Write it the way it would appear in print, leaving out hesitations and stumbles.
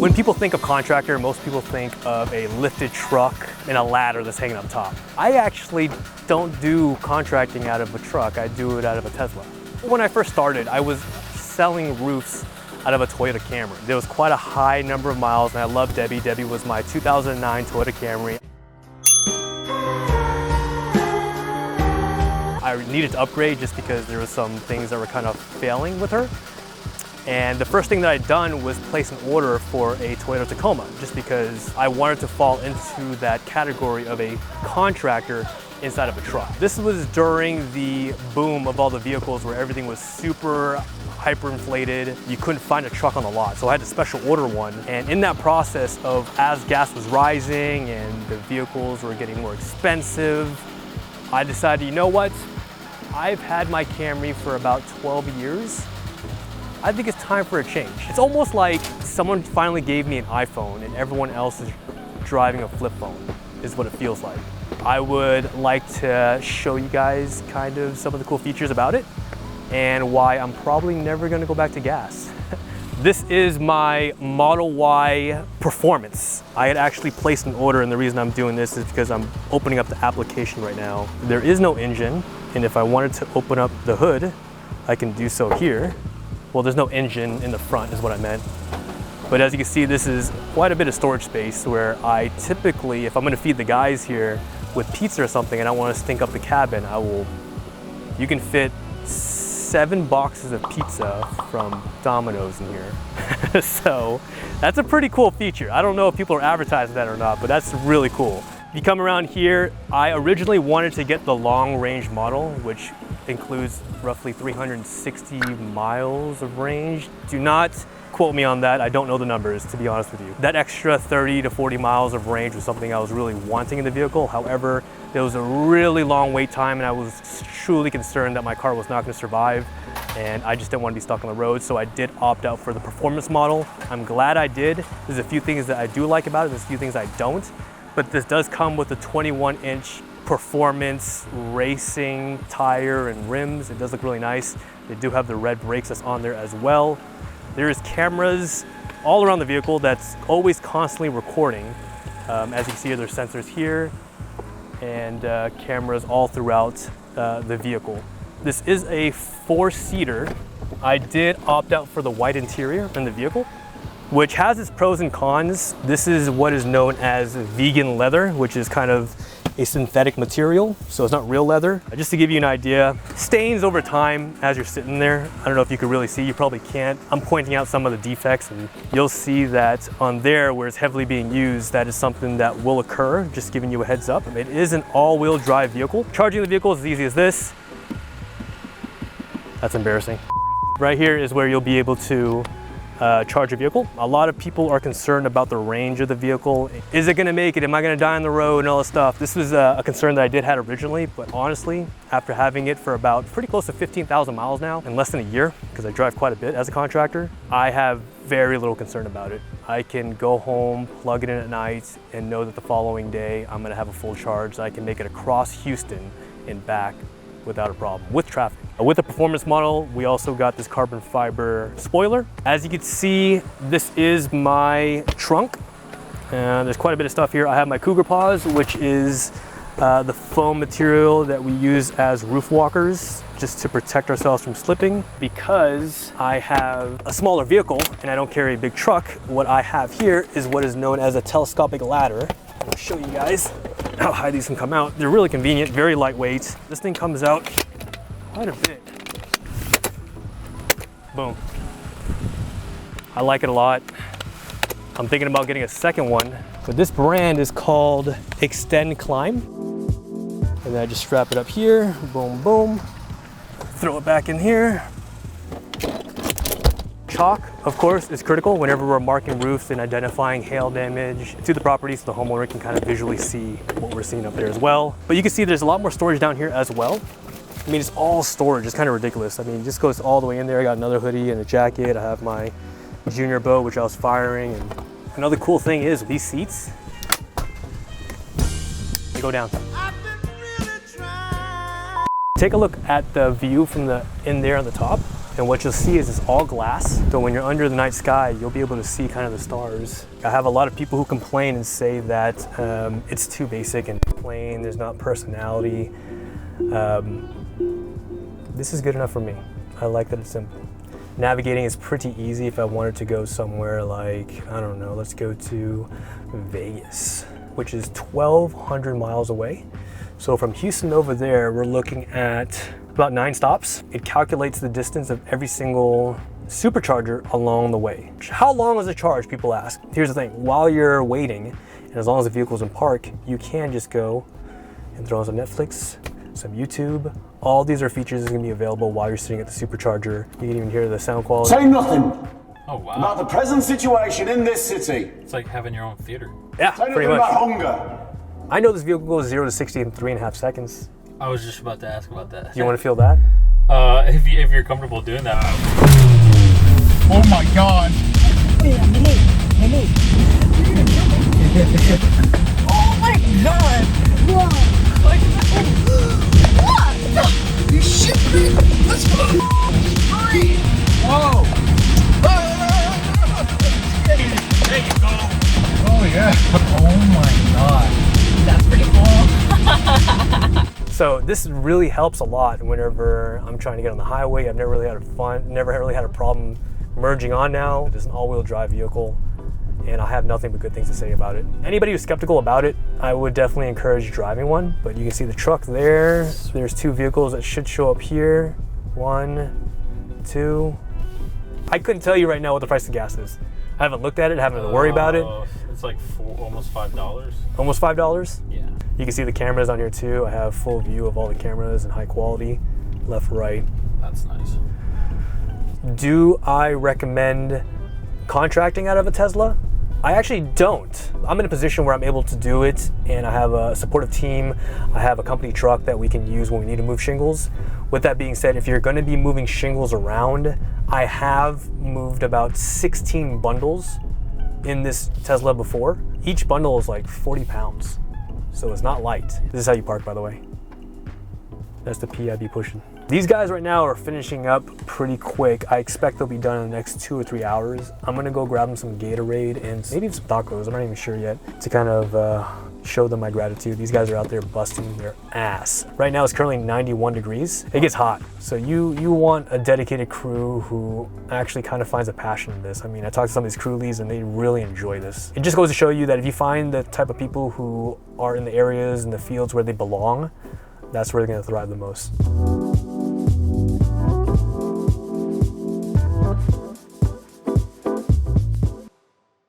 When people think of contractor, most people think of a lifted truck and a ladder that's hanging up top. I actually don't do contracting out of a truck, I do it out of a Tesla. When I first started, I was selling roofs out of a Toyota Camry. There was quite a high number of miles, and I love Debbie. Debbie was my 2009 Toyota Camry. I needed to upgrade just because there were some things that were kind of failing with her. And the first thing that I'd done was place an order for a Toyota Tacoma, just because I wanted to fall into that category of a contractor inside of a truck. This was during the boom of all the vehicles where everything was super hyperinflated. You couldn't find a truck on the lot, so I had to special order one. And in that process of, as gas was rising and the vehicles were getting more expensive, I decided, you know what? I've had my Camry for about 12 years. I think it's time for a change. It's almost like someone finally gave me an iPhone and everyone else is driving a flip phone, is what it feels like. I would like to show you guys kind of some of the cool features about it and why I'm probably never gonna go back to gas. This is my Model Y Performance. I had actually placed an order, and the reason I'm doing this is because I'm opening up the application right now. There is no engine, and if I wanted to open up the hood, I can do so here. Well, there's no engine in the front is what I meant. But as you can see, this is quite a bit of storage space where I typically, if I'm gonna feed the guys here with pizza or something and I wanna stink up the cabin, you can fit 7 boxes of pizza from Domino's in here. So that's a pretty cool feature. I don't know if people are advertising that or not, but that's really cool. If you come around here, I originally wanted to get the long range model, which includes roughly 360 miles of range. Do not quote me on that. I don't know the numbers, to be honest with you. That extra 30 to 40 miles of range was something I was really wanting in the vehicle. However, there was a really long wait time and I was truly concerned that my car was not going to survive, and I just didn't want to be stuck on the road, so I did opt out for the performance model. I'm glad I did. There's a few things that I do like about it, there's a few things I don't, but this does come with a 21-inch performance racing tire and rims. It does look really nice. They do have the red brakes that's on there as well. There's cameras all around the vehicle that's always constantly recording. As you can see, there's sensors here and cameras all throughout the vehicle. This is a 4-seater. I did opt out for the white interior in the vehicle, which has its pros and cons. This is what is known as vegan leather, which is kind of a synthetic material, so it's not real leather. Just to give you an idea, stains over time as you're sitting there. I don't know if you can really see, you probably can't. I'm pointing out some of the defects and you'll see that on there where it's heavily being used, that is something that will occur, just giving you a heads up. It is an all-wheel drive vehicle. Charging the vehicle is as easy as this. That's embarrassing. Right here is where you'll be able to charge your vehicle. A lot of people are concerned about the range of the vehicle. Is it gonna make it? Am I gonna die on the road and all this stuff? This was a concern that I did have originally, but honestly, after having it for about pretty close to 15,000 miles now in less than a year, because I drive quite a bit as a contractor, I have very little concern about it. I can go home, plug it in at night, and know that the following day I'm gonna have a full charge. I can make it across Houston and back without a problem with traffic. With the performance model, we also got this carbon fiber spoiler. As you can see, this is my trunk. There's quite a bit of stuff here. I have my Cougar Paws, which is the foam material that we use as roof walkers, just to protect ourselves from slipping. Because I have a smaller vehicle and I don't carry a big truck, what I have here is what is known as a telescopic ladder. I'll show you guys how high these can come out. They're really convenient, very lightweight. This thing comes out quite a bit. Boom. I like it a lot. I'm thinking about getting a second one, but this brand is called Extend Climb. And then I just strap it up here, boom, boom. Throw it back in here. Chalk, of course, is critical whenever we're marking roofs and identifying hail damage to the property, so the homeowner can kind of visually see what we're seeing up there as well. But you can see there's a lot more storage down here as well. I mean, it's all storage. It's kind of ridiculous. I mean, it just goes all the way in there. I got another hoodie and a jacket. I have my junior bow, which I was firing. And another cool thing is these seats, they go down. Take a look at the view from in there on the top. And what you'll see is it's all glass. So when you're under the night sky, you'll be able to see kind of the stars. I have a lot of people who complain and say that it's too basic and plain, there's not personality. This is good enough for me. I like that it's simple. Navigating is pretty easy if I wanted to go somewhere like, I don't know, let's go to Vegas, which is 1,200 miles away. So from Houston over there, we're looking at about 9 stops. It calculates the distance of every single supercharger along the way. How long is the charge, people ask? Here's the thing, while you're waiting, and as long as the vehicle's in park, you can just go and throw on some Netflix, some YouTube. All these are features that are gonna be available while you're sitting at the supercharger. You can even hear the sound quality. Say nothing. Oh, wow. About the present situation in this city. It's like having your own theater. Yeah, Say pretty nothing much. about hunger. I know this vehicle goes 0 to 60 in 3.5 seconds. I was just about to ask about that. Do you want to feel that? If you're comfortable doing that. Oh my god. Oh my god. Whoa. What? You shit me. Let's go. Free. Whoa. There you go. Oh yeah. Oh my god. That's pretty cool. So this really helps a lot whenever I'm trying to get on the highway. I've never really had a problem merging on now. It's an all-wheel drive vehicle, and I have nothing but good things to say about it. Anybody who's skeptical about it, I would definitely encourage driving one, but you can see the truck there. There's 2 vehicles that should show up here. 1, 2. I couldn't tell you right now what the price of gas is. I haven't looked at it, haven't had to worry about it. It's like almost $5. Almost $5? Yeah. You can see the cameras on here too. I have full view of all the cameras and high quality, left, right. That's nice. Do I recommend contracting out of a Tesla? I actually don't. I'm in a position where I'm able to do it, and I have a supportive team. I have a company truck that we can use when we need to move shingles. With that being said, if you're going to be moving shingles around, I have moved about 16 bundles in this Tesla before. Each bundle is like 40 pounds, so it's not light. This is how you park, by the way. That's the P I be pushing. These guys right now are finishing up pretty quick. I expect they'll be done in the next 2 or 3 hours. I'm gonna go grab them some Gatorade and maybe some tacos, I'm not even sure yet, to kind of show them my gratitude. These guys are out there busting their ass. Right now it's currently 91 degrees. It gets hot. So you want a dedicated crew who actually kind of finds a passion in this. I mean, I talked to some of these crew leads and they really enjoy this. It just goes to show you that if you find the type of people who are in the areas and the fields where they belong, that's where they're gonna thrive the most.